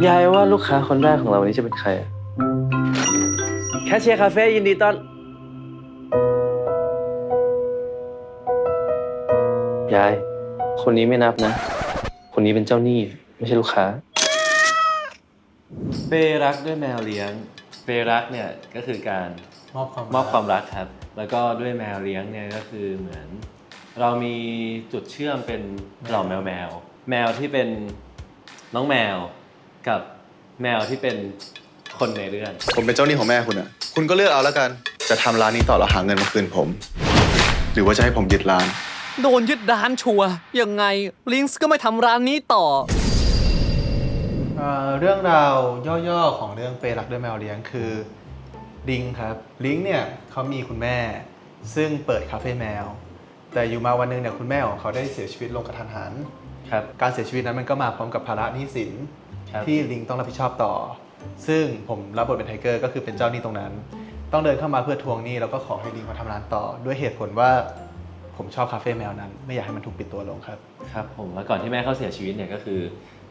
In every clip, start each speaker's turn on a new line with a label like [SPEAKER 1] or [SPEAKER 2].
[SPEAKER 1] ยายว่าลูกค้าคนแรกของเราวันนี้จะเป็นใครอะแคชเชียร์คาเฟ่ยินดีต้อนยาย คนนี้ไม่นับนะ คนนี้เป็นเจ้าหนี้ไม่ใช่ลูกค้า เปรักด้วยแมวเลี้ยง เปรักเนี่ยก็คือการมอบความรักครับ แล้วก็ด้วยแมวเลี้ยงเนี่ยก็คือเหมือน เรามีจุดเชื่อมเป็นเหล่าแมวที่เป็นน้องแมวกับแมวที่เป็นคนในเรื่อง
[SPEAKER 2] ผมเป็นเจ้าหนี้ของแม่คุณอ่ะ คุณก็เลือกเอาแล้วกัน จะทำร้านนี้ต่อแล้วหาเงินมาคืนผม หรือว่าจะให้ผมยึดร้าน
[SPEAKER 3] โดนยึดร้านชัวร์ยังไงลิงส์ก็ไม่ทำร้านนี้ต่อ
[SPEAKER 4] เรื่องราวย่อๆของเรื่องเปรักด้วยแมวเลี้ยงคือลิงครับลิงเนี่ยเขามีคุณแม่ ซึ่งเปิดคาเฟ่แมว แต่อยู่มาวันนึงเนี่ยคุณแม่ของเขาได้เสียชีวิตลงกระทันหัน
[SPEAKER 1] ครับ
[SPEAKER 4] การเสียชีวิตนั้นมันก็มาพร้อมกับภาระหนี้สิน
[SPEAKER 1] ครับ
[SPEAKER 4] ที่ลิงต้องรับผิดชอบต่อ ซึ่งผมรับบทเป็นไทเกอร์ก็คือเป็นเจ้าหนี้ตรงนั้น ต้องเดินเข้ามาเพื่อทวงหนี้แล้วก็ขอให้ลิงมาทำร้านต่อ ด้วยเหตุผลว่าผมชอบคาเฟ่แมวนั้น ไม่อยากให้มันถูกปิดตัวลงครับ
[SPEAKER 1] ครับผมแล้วก่อนที่แม่เขาเสียชีวิตเนี่ยก็คือ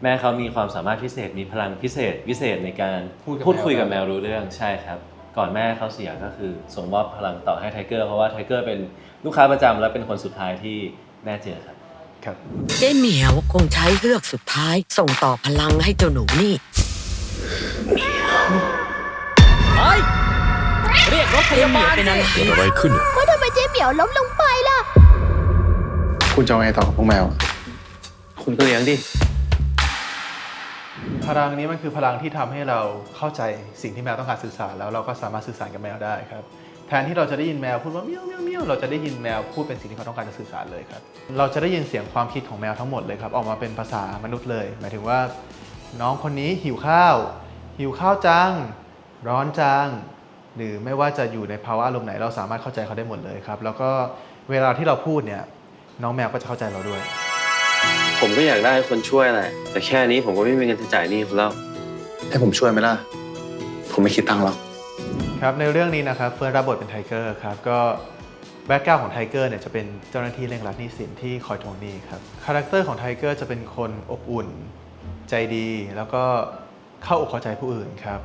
[SPEAKER 1] แม่เขามีความสามารถพิเศษมีพลังพิเศษในการ
[SPEAKER 4] พูดกับแมว
[SPEAKER 1] คุยกับแมวรู้เรื่องใช่ครับ ก่อนแม่เขาเสียก็คือส่งมอบพลังต่อให้ไทเกอร์เพราะว่าไทเกอร์เป็นลูกค้าประจำและเป็นคนสุดท้ายที่แม่เจอครับ
[SPEAKER 4] ครับ
[SPEAKER 5] เจ๊เหมียวคงใช้เฮือกสุดท้ายส่งต่อพลังให้เจ้าหนูนี่
[SPEAKER 3] เฮ้ย เรียกรถพยาบาล
[SPEAKER 5] เป็นอะไร
[SPEAKER 3] สิ
[SPEAKER 6] เกิดอะไรขึ้น
[SPEAKER 7] ว่าทำไมเจ๊เหมียวล้มลงไปล่ะ
[SPEAKER 2] คุณจะเอาไงต่อกับพวกแมว
[SPEAKER 1] คุณก็เลี้ยงดิ
[SPEAKER 4] พลังนี้มันคือพลังที่ทำให้เราเข้าใจสิ่งที่แมวต้องการสื่อสารแล้วเราก็สามารถสื่อสารกับแมวได้ครับแทนที่เราจะได้ยินแมวพูดว่าเมียวเมียวเมียวเราจะได้ยินแมวพูดเป็นสิ่งที่เขาต้องการจะสื่อสารเลยครับเราจะได้ยินเสียงความคิดของแมวทั้งหมดเลยครับออกมาเป็นภาษามนุษย์เลยหมายถึงว่าน้องคนนี้หิวข้าวจังร้อนจังหรือไม่ว่าจะอยู่ในภาวะอารมณ์ไหนเราสามารถเข้าใจเขาได้หมดเลยครับแล้วก็เวลาที่เราพูดเนี่ยน้องแมวก็จะเข้าใจเราด้วย
[SPEAKER 1] ผมก็อยากได้คนช่วยแหละแต่แค่นี้ผมก็ไม่มีเงินจะจ่ายหนี้คุณแล้ว
[SPEAKER 2] ให้ผมช่วยไหมล่ะ ผมไม่คิดตังค์หรอก
[SPEAKER 4] ครับในเรื่องนี้นะครับเฟิร์นรับบทเป็นไทเกอร์ครับก็แบ็กกราวด์ของไทเกอร์เนี่ยจะเป็นเจ้าหน้าที่เร่งรัดหนี้สินที่คอยทวงหนี้ครับคาแรคเตอร์ของไทเกอร์จะเป็นคนอบอุ่นใจดีแล้วก็เข้าอกเข้าใจผู้อื่นครับ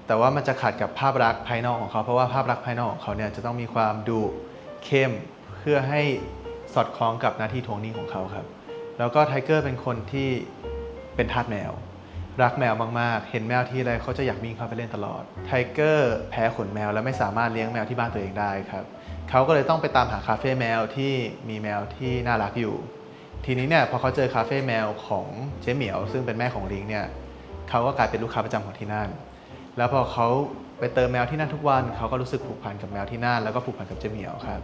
[SPEAKER 4] แต่ว่ามันจะขัดกับภาพลักษณ์ภายนอกของเขาเพราะว่าภาพลักษณ์ภายนอกของเขาเนี่ยจะต้องมีความดุเข้มเพื่อให้สอดคล้องกับหน้าที่ทวงหนี้ของเขาครับแล้วก็ไทเกอร์เป็นคนที่เป็นทาสแมว รักแมวมากๆ เห็นแมวที่ไรเขาจะอยากวิ่งเข้าไปเล่นตลอด ไทเกอร์แพ้ขนแมวและไม่สามารถเลี้ยงแมวที่บ้านตัวเองได้ครับ เขาก็เลยต้องไปตามหาคาเฟ่แมวที่มีแมวที่น่ารักอยู่ ทีนี้เนี่ยพอเขาเจอคาเฟ่แมวของเจ๊เหมียวซึ่งเป็นแม่ของลิงเนี่ยเขาก็กลายเป็นลูกค้าประจำของที่นั่น แล้วพอเขาไปเติมแมวที่นั่นทุกวันเขาก็รู้สึกผูกพันกับแมวที่นั่นแล้วก็ผูกพันกับเจ๊เหมียวครับ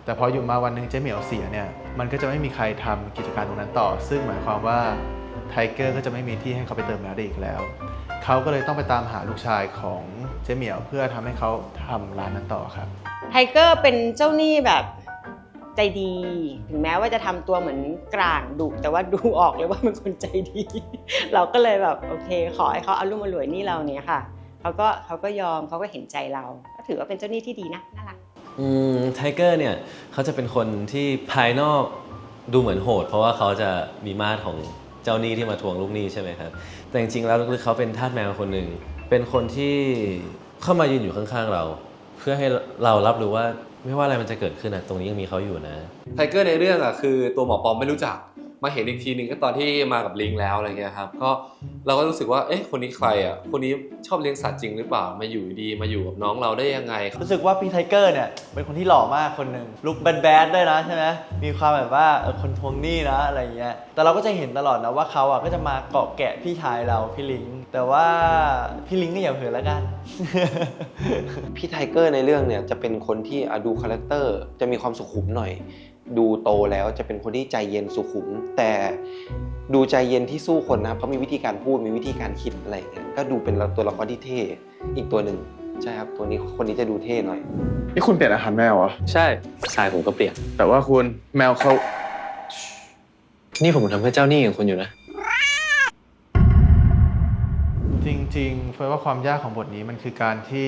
[SPEAKER 4] แต่พออยู่มาวันหนึ่งเจ๊เหมียวเสียเนี่ยมันก็จะไม่มีใครทำกิจการตรงนั้นต่อ ซึ่งหมายความว่าไทเกอร์ก็จะไม่มีที่ให้เขาไปเติมแมวได้อีกแล้วเขาก็เลยต้องไปตามหาลูกชายของเจ๊เหมียวเพื่อทำให้เขาทำร้านนั้นต่อครับ
[SPEAKER 8] ไทเกอร์เป็นเจ้าหนี้แบบใจดี ถึงแม้ว่าจะทำตัวเหมือนกลางดุแต่ว่าดูออกเลยว่าเป็นคนใจดี เราก็เลยแบบโอเคขอให้เขาอารุ่มอร่วยหนี้เราเนี้ยค่ะเขาก็ยอมเขาก็เห็นใจเราก็ถือว่าเป็นเจ้าหนี้ที่ดีนะน่ารัก
[SPEAKER 1] ไทเกอร์เนี่ยเขาจะเป็นคนที่ภายนอกดูเหมือนโหดเพราะว่าเขาจะมีมาตรของเจ้าหนี้ที่มาทวงลูกหนี้ใช่ไหมครับแต่จริงๆแล้วลึกๆเขาเป็นทาสแมวคนหนึ่งเป็นคนที่เข้ามายืนอยู่ข้างๆเรา เพื่อให้เรารับรู้ว่าไม่ว่าอะไรมันจะเกิดขึ้นนะตรงนี้ยังมีเขาอยู่นะ
[SPEAKER 6] ไทเกอร์ในเรื่องอ่ะคือตัวหมอปอมไม่รู้จักมาเห็นอีกทีหนึ่งก็ตอนที่มากับลิงแล้วอะไรเงี้ยครับก็เราก็รู้สึกว่าเอ๊ะคนนี้ใครอ่ะคนนี้ชอบเลี้ยงสัตว์จริงหรือเปล่ามาอยู่ดีมาอยู่กับน้องเราได้ยังไง
[SPEAKER 9] รู้สึกว่าพี่ไทเกอร์เนี่ยเป็นคนที่หล่อมากคนหนึ่งลุคแบดๆด้วยนะใช่ไหมมีความแบบว่าคนทวงหนี้นะอะไรเงี้ยแต่เราก็จะเห็นตลอดนะว่าเขาอ่ะก็จะมาเกาะแกะพี่ชายเราพี่ลิงแต่ว่าพี่ลิงก็อย่าเผลอแล้วกัน
[SPEAKER 10] พี่ไทเกอร์ในเรื่องเนี่ยจะเป็นคนที่ดูคาแรคเตอร์จะมีความสุขุมหน่อยดูโตแล้วจะเป็นคนที่ใจเย็นสุขุมแต่ดูใจเย็นที่สู้คนนะเขามีวิธีการพูดมีวิธีการคิดอะไรอย่างเงี้ยก็ดูเป็นตัวละครที่เท่อีกตัวหนึ่งใช่ครับตัวนี้คนนี้จะดูเท่หน่อย
[SPEAKER 2] นี่คุณเปลี่ยนอาหารแมวเหรอ
[SPEAKER 1] ใช่ทรายผมก็เปลี่ยน
[SPEAKER 2] แต่ว่าคุณแมวเขา
[SPEAKER 1] นี่ผมทำเพื่อเจ้าหนี้ของคุณอยู่นะ
[SPEAKER 4] จริงๆเฟิร์นว่าความยากของบทนี้มันคือการที่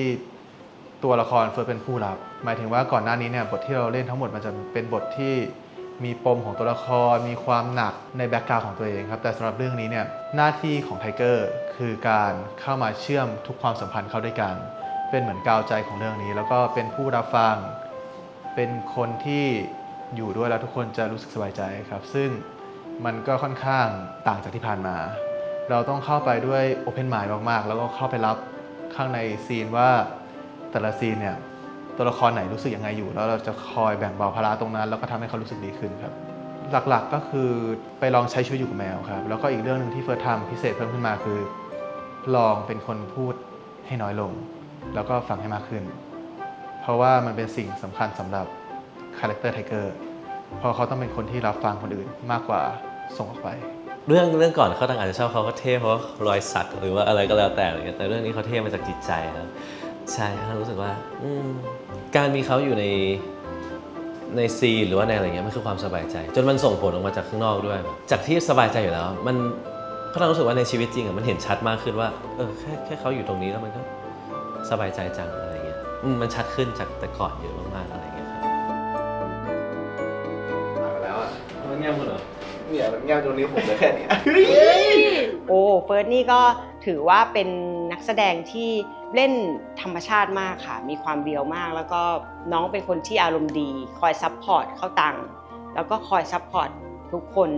[SPEAKER 4] ตัวละครเฟิร์นเป็นผู้รับหมายถึงว่าก่อนหน้านี้เนี่ยบทที่เราเล่นทั้งหมดมันจะเป็นบทที่ มีปมของตัวละครมีความหนักในแบ็กกราวด์ของตัวเองครับแต่สำหรับเรื่องนี้เนี่ยหน้าที่ของไทเกอร์คือการเข้ามาเชื่อมทุกความสัมพันธ์เข้าด้วยกันเป็นเหมือนกาวใจของเรื่องนี้แล้วก็เป็นผู้รับฟังเป็นคนที่อยู่ด้วยแล้วทุกคนจะรู้สึกสบายใจครับซึ่งมันก็ค่อนข้างต่างจากที่ผ่านมาเราต้องเข้าไปด้วย Open Mind มากๆแล้วก็เข้าไปรับข้างในซีนว่าแต่ละซีนเนี่ยตัวละครไหนรู้สึกยังไงอยู่แล้วเราจะคอยแบ่งเบาภาระตรงนั้นแล้วก็ทำให้เขารู้สึกดีขึ้นครับหลักๆก็คือไปลองใช้ชีวิตอยู่กับแมวครับแล้วก็อีกเรื่องหนึ่งที่เฟิร์สทำพิเศษเพิ่มขึ้นมาคือลองเป็นคนพูดให้น้อยลงแล้วก็ฟังให้มากขึ้นเพราะว่ามันเป็นสิ่งสำคัญสำหรับคาแรคเตอร์ไทเกอร์เพราะเขาต้องเป็นคนที่รับฟังคนอื่นมากกว่าส่งออกไป
[SPEAKER 1] เรื่องก่อนเขาต่างอาจจะชอบเขาก็เท่เพราะรอยสักหรือว่าอะไรก็แล้วแต่อะไรเงี้ยแต่เรื่องนี้เขาเท่มาจากจิตใจครับใช่ครับรู้สึกว่าการมีเขาอยู่ในซีนหรือว่าในอะไรเงี้ยมันคือความสบายใจจนมันส่งผลออกมาจากข้างนอกด้วยจากที่สบายใจอยู่แล้วมันเขารู้สึกว่าในชีวิตจริงมันเห็นชัดมากขึ้นว่าแค่เขาอยู่ตรงนี้แล้วมันก็สบายใจจังอะไรเงี้ยมันชัดขึ้นจากแต่ก่อนเยอะมากๆอะไรเงี้ยครับแล้วอ่ะมันเงียบหมดเหรอเนี่ยมันเงียบตรงนี้ผมเลยแค่นี้
[SPEAKER 8] โอ้เฟิร์สนี่ก็ถือว่าเป็นนักแสดงที่เล่นธรรมชาติมากค่ะมีความเรียวมากแล้วก็น้องเป็นคนที่อารมณ์ดีคอยซัพพอร์ตเข้าตังแล้วก็คอยซัพพอร์ตทุกคน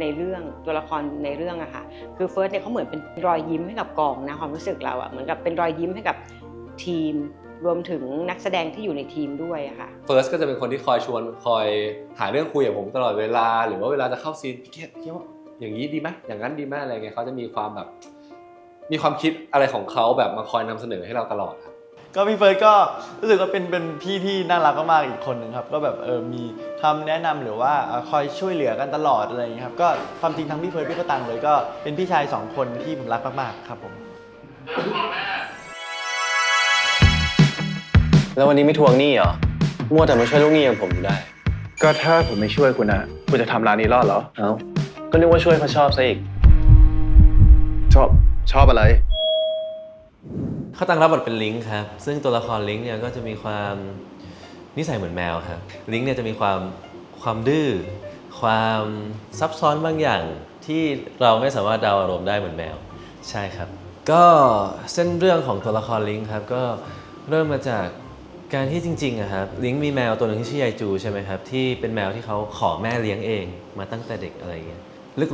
[SPEAKER 8] ในเรื่องตัวละครในเรื่องอะค่ะคือเฟิร์สเนี่ยเขาเหมือนเป็นรอยยิ้มให้กับกองนะความรู้สึกเราอะเหมือนกับเป็นรอยยิ้มให้กับทีมรวมถึงนักแสดงที่อยู่ในทีมด้วยอะค่ะ
[SPEAKER 6] เฟิร์สก็จะเป็นคนที่คอยชวนคอยหาเรื่องคุยกับผมตลอดเวลาหรือว่าเวลาจะเข้าซีนพี่คิดว่าอย่างนี้ดีไหมอย่างนั้นดีไหมอะไรเงี้ยเขาจะมีความแบบมีความคิดอะไรของเขาแบบมาคอยนำเสนอให้เราตลอดครับ
[SPEAKER 9] ก็พี่เฟิร์สก็รู้สึกว่าเป็นพี่ที่น่ารักมากๆอีกคนหนึ่งครับก็แบบมีคำแนะนำหรือว่าคอยช่วยเหลือกันตลอดอะไรอย่างเงี้ยครับก็ความจริงทั้งพี่เฟิร์สพี่ก็ตังเลยก็เป็นพี่ชาย2คนที่ผมรักมากๆครับผม
[SPEAKER 10] แล้ววันนี้ไม่ทวงหนี้เหรอมัวแต่มาช่วยลูกหนี้อย่างผมอยู่ได้
[SPEAKER 2] ก็ถ้าผมไม่ช่วยคุณนะคุณจะทำร้านนี้รอดเหรอ
[SPEAKER 10] ก็นึกว่าช่วยเพราะชอบซะอีก
[SPEAKER 2] ชอบอะไร
[SPEAKER 1] เขาตั้งรับบทเป็นลิงค์ครับซึ่งตัวละครลิงค์เนี่ยก็จะมีความนิสัยเหมือนแมวครับลิงค์เนี่ยจะมีความดื้อความซับซ้อนบางอย่างที่เราไม่สามารถเดาอารมณ์ได้เหมือนแมวใช่ครับก็เส้นเรื่องของตัวละครลิงค์ครับก็เริ่มมาจากการที่จริงๆอะครับลิงค์มีแมวตัวหนึ่งที่ชื่อยายจูใช่ไหมครับที่เป็นแมวที่เขาขอแม่เลี้ยงเองมาตั้งแต่เด็กอะไรเงี้ย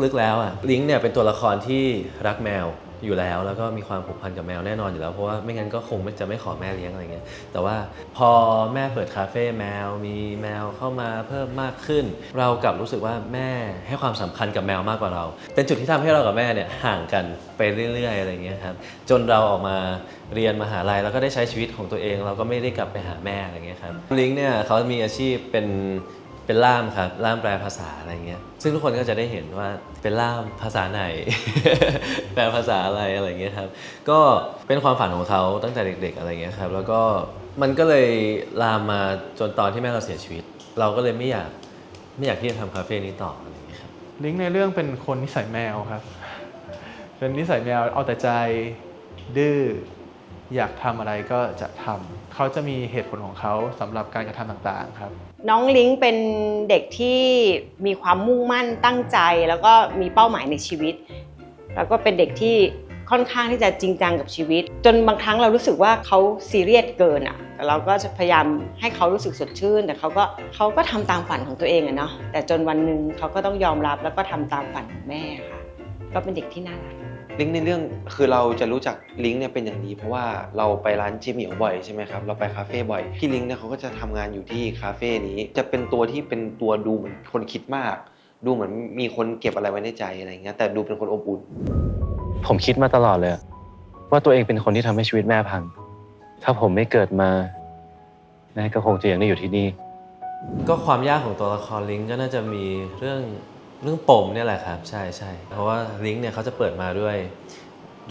[SPEAKER 1] ลึกๆแล้วอะลิงค์เนี่ยเป็นตัวละครที่รักแมวอยู่แล้วก็มีความผูกพันกับแมวแน่นอนอยู่แล้วเพราะว่าไม่งั้นก็คงจะไม่ขอแม่เลี้ยงอะไรเงี้ยแต่ว่าพอแม่เปิดคาเฟ่แมวมีแมวเข้ามาเพิ่มมากขึ้นเรากลับรู้สึกว่าแม่ให้ความสำคัญกับแมวมากกว่าเราเป็นจุดที่ทำให้เรากับแม่เนี่ยห่างกันไปเรื่อยๆอะไรเงี้ยครับจนเราออกมาเรียนมหาลัยแล้วก็ได้ใช้ชีวิตของตัวเองเราก็ไม่ได้กลับไปหาแม่อะไรเงี้ยครับลิงค์เนี่ยเขามีอาชีพเป็นล่ามครับล่ามแปลภาษาอะไรเงี้ยซึ่งทุกคนก็จะได้เห็นว่าเป็นล่ามภาษาไหน แปลภาษาอะไรเงี้ยครับก็เป็นความฝันของเขาตั้งแต่เด็กๆอะไรเงี้ยครับแล้วก็มันก็เลยลามมาจนตอนที่แม่เราเสียชีวิตเราก็เลยไม่อยากที่จะทำคาเฟ่นี้ต่ออะไรเงี้ยครับ
[SPEAKER 4] ลิงก์ในเรื่องเป็นคนนิสัยแมวครับเป็นนิสัยแมวเอาแต่ใจดื้ออยากทำอะไรก็จะทำเขาจะมีเหตุผลของเขาสำหรับการกระทำต่างๆครับ
[SPEAKER 8] น้องลิงก์เป็นเด็กที่มีความมุ่งมั่นตั้งใจแล้วก็มีเป้าหมายในชีวิตแล้วก็เป็นเด็กที่ค่อนข้างที่จะจริงจังกับชีวิตจนบางครั้งเรารู้สึกว่าเขาซีเรียสเกินอ่ะแต่เราก็จะพยายามให้เขารู้สึกสดชื่นแต่เขาก็ทำตามฝันของตัวเองอะเนาะแต่จนวันหนึ่งเขาก็ต้องยอมรับแล้วก็ทำตามฝันของแม่ค่ะก็เป็นเด็กที่น่ารัก
[SPEAKER 10] ลิงก์ในเรื่องคือเราจะรู้จักลิงก์เนี่ยเป็นอย่างดีเพราะว่าเราไปร้านเจ๊เหมียวบ่อยใช่ไหมครับเราไปคาเฟ่บ่อยพี่ลิงก์เนี่ยเขาก็จะทำงานอยู่ที่คาเฟ่นี้จะเป็นตัวที่เป็นตัวดูเหมือนคนคิดมากดูเหมือนมีคนเก็บอะไรไว้ในใจอะไรเงี้ยแต่ดูเป็นคนอบอุ่น
[SPEAKER 11] ผมคิดมาตลอดเลยว่าตัวเองเป็นคนที่ทำให้ชีวิตแม่พังถ้าผมไม่เกิดมาแม่ก็คงจะยังได้อยู่ที่นี่
[SPEAKER 1] ก็ความยากของตัวละครลิงก์ก็น่าจะมีเรื่องปมเนี่ยแหละครับใช่เพราะว่าลิงก์เนี่ยเขาจะเปิดมาด้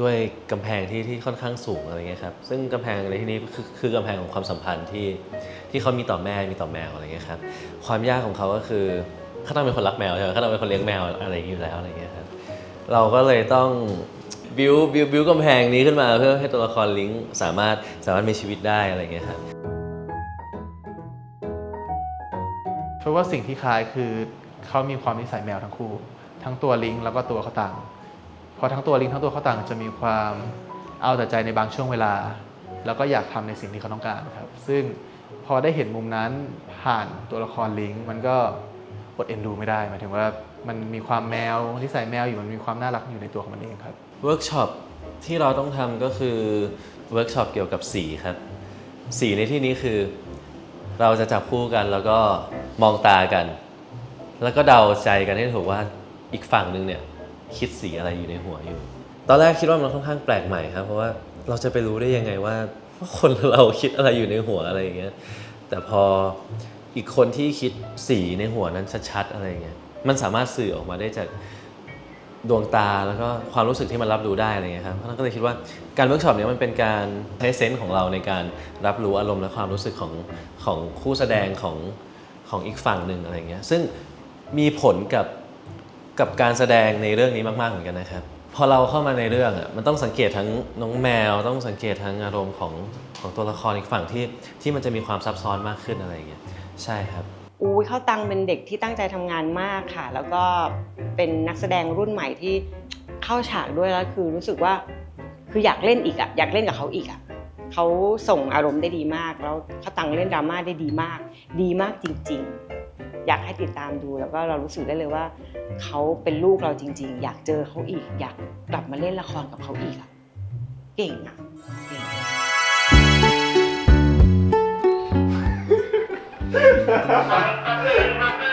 [SPEAKER 1] วยกำแพงที่ค่อนข้างสูงอะไรเงี้ยครับซึ่งกำแพงในที่นี้คือกำแพงของความสัมพันธ์ที่เขามีต่อแม่มีต่อแมวอะไรเงี้ยครับความยากของเขาก็คือเขาต้องเป็นคนรักแมวใช่ไหมเขาต้องเป็นคนเลี้ยงแมวอะไรอย่างนี้อยู่แล้วอะไรเงี้ยครับเราก็เลยต้องบิวกำแพงนี้ขึ้นมาเพื่อให้ตัวละครลิงก์สามารถมีชีวิตได้อะไรเงี้ยครับ
[SPEAKER 4] เพราะว่าสิ่งที่คล้ายคือเขามีความนิสัยแมวทั้งคู่ ทั้งตัวลิงแล้วก็ตัวเขาตังพอทั้งตัวลิงทั้งตัวเขาตังจะมีความเอาแต่ใจในบางช่วงเวลา แล้วก็อยากทำในสิ่งที่เขาต้องการครับซึ่งพอได้เห็นมุมนั้นผ่านตัวละครลิงมันก็อดเอ็นดูไม่ได้หมายถึงว่ามันมีความแมวนิสัยแมวอยู่มันมีความน่ารักอยู่ในตัวของมันเองครับ
[SPEAKER 1] เวิร์กช็อปที่เราต้องทำก็คือเวิร์กช็อปเกี่ยวกับสีครับสีในที่นี้คือเราจะจับคู่กันแล้วก็มองตากัน แล้วก็เดาใจกันให้ถูกว่าอีกฝั่งนึงเนี่ยคิดสีอะไรอยู่ในหัวอยู่ ตอนแรกคิดว่ามันค่อนข้างแปลกใหม่ครับเพราะว่าเราจะไปรู้ได้ยังไงว่าคนเราคิดอะไรอยู่ในหัวอะไรอย่างเงี้ยแต่พออีกคนที่คิดสีในหัวนั้นชัดๆอะไรอย่างเงี้ยมันสามารถสื่อออกมาได้จากดวงตาแล้วก็ความรู้สึกที่มันรับรู้ได้อะไรเงี้ยครับเพราะฉะนั้นก็เลยคิดว่าการเวิร์กช็อปนี้มันเป็นการใช้เซนส์ของเราในการรับรู้อารมณ์และความรู้สึกของคู่แสดงของอีกฝั่งหนึ่งอะไรเงี้ยซึ่งมีผลกับการแสดงในเรื่องนี้มากๆเหมือนกันนะครับพอเราเข้ามาในเรื่องอ่ะมันต้องสังเกตทั้งน้องแมวต้องสังเกตทั้งอารมณ์ของตัวละครอีกฝั่งที่มันจะมีความซับซ้อนมากขึ้นอะไรเงี้ยใช่ครับ
[SPEAKER 8] เข้าตังเป็นเด็กที่ตั้งใจทำงานมากค่ะแล้วก็เป็นนักแสดงรุ่นใหม่ที่เข้าฉากด้วยแล้วคือรู้สึกว่าคืออยากเล่นอีกอ่ะอยากเล่นกับเขาอีกอ่ะเขาส่งอารมณ์ได้ดีมากแล้วเข้าตังเล่นดราม่าได้ดีมากจริงๆอยากให้ติดตามดูแล้วก็เรารู้สึกได้เลยว่าเขาเป็นลูกเราจริงๆอยากเจอเขาอีกอยากกลับมาเล่นละครกับเขาอีกอ่ะเก่งอ่ะเก่ง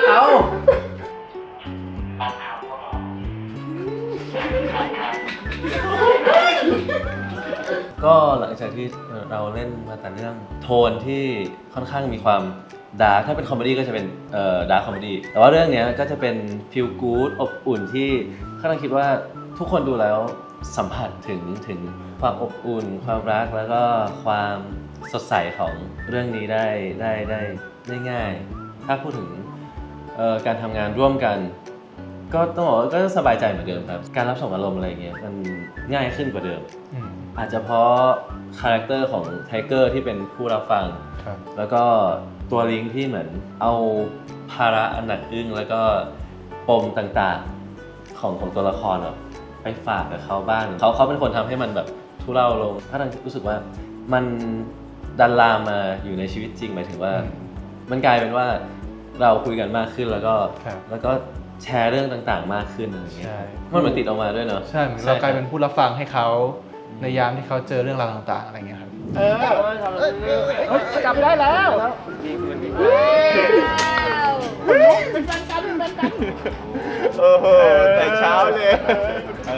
[SPEAKER 1] เอาก็หลังจากที่เราเล่นมาแต่เรื่องโทนที่ค่อนข้างมีความดาร์กถ้าเป็นคอมเมดี้ก็จะเป็นดาร์กคอมเมดี้แต่ว่าเรื่องนี้ก็จะเป็นฟีลกู๊ดอบอุ่นที่ข้างคิดว่าทุกคนดูแล้วสัมผัสถึงความอบอุ่นความรักแล้วก็ความสดใสของเรื่องนี้ได้ง่ายถ้าพูดถึงการทำงานร่วมกันก็ต้องบอกว่าก็สบายใจเหมือนเดิมครับการรับส่งอารมณ์อะไรเงี้ยมันง่ายขึ้นกว่าเดิมอาจจะเพราะคาแรคเตอร์ของไทเกอร์ที่เป็นผู้รับฟังแล้วก็ตัวลิงที่เหมือนเอาภาระอันหนักอึ้งแล้วก็ปมต่างๆของตัวละครไปฝากกับเขาบ้างเขาเป็นคนทำให้มันแบบทุเลาลงถ้าเรารู้สึกว่ามันดันลามมาอยู่ในชีวิตจริงหมายถึงว่ามันกลายเป็นว่าเราคุยกันมากขึ้นแล้วก็แชร์เรื่องต่างๆมากขึ้นอะไรเงี้ยมันเหมือนติดออกมาด้วยเนาะ
[SPEAKER 4] ใช่เหมือนเรากลายเป็นผู้รับฟังให้เขาในยามที่เขาเจอเรื่องราวต่างๆอะไรเงี้ยครับ
[SPEAKER 3] จับได้แล้ว
[SPEAKER 2] เป็นแฟนกันแต่เช้าเลย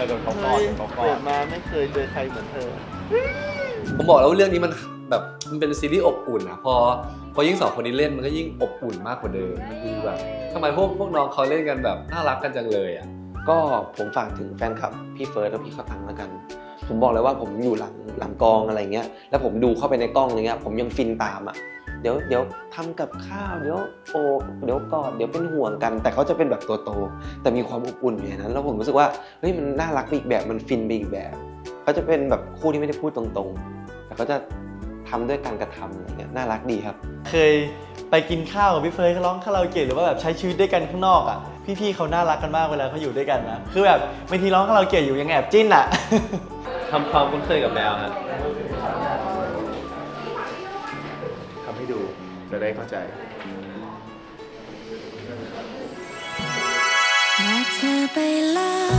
[SPEAKER 2] โดนเขากอดเกิดมาไม่เคยเจอใครเหมือนเธอ
[SPEAKER 6] ผมบอกแล้วว่าเรื่องนี้มันแบบมันเป็นซีรีส์อบอุ่นอ่ะพอยิ่งสองคนนี้เล่นมันก็ยิ่งอบอุ่นมากกว่าเดิมมันดูแบบทำไมพวกน้องเขาเล่นกันแบบน่ารักกันจังเลยอ่ะ
[SPEAKER 10] ก็ผมฝากถึงแฟนคลับพี่เฟิร์สและพี่ข้าวตังแล้วกันผมบอกเลยว่าผมอยู่หลังกองอะไรเงี้ยแล้วผมดูเข้าไปในกล้องอะไรเงี้ยผมยังฟินตามอ่ะเดี๋ยวทำกับข้าวเดี๋ยวโอบเดี๋ยวกอดเดี๋ยวเป็นห่วงกันแต่เขาจะเป็นแบบตัวโตแต่มีความอบอุ่นอย่างนั้นแล้วผมรู้สึกว่าเฮ้ยมันน่ารักไปอีกแบบมันฟินไปอีกแบบเขาจะเป็นแบบคู่ที่ไม่ได้พูดตรงๆแต่เขาจะทำด้วยการกระทำอะไรเงี้ยน่ารักดีครับ
[SPEAKER 9] เคยไปกินข้าวกับพี่เฟิร์สเขาร้องคาราโอเกะหรือว่าแบบใช้ชีวิตด้วยกันข้างนอกอ่ะพี่ๆเขาน่ารักกันมากเวลาเขาอยู่ด้วยกันนะคือแบบบางทีร้องคาราโอเกะอยู่ยังแอบจิ้นอ่ะ
[SPEAKER 1] ทำความคุ้นเคยกับแมวครับ
[SPEAKER 2] ทำให้ดูจะได้เข้าใจ
[SPEAKER 7] บอกเธอไปแล้ว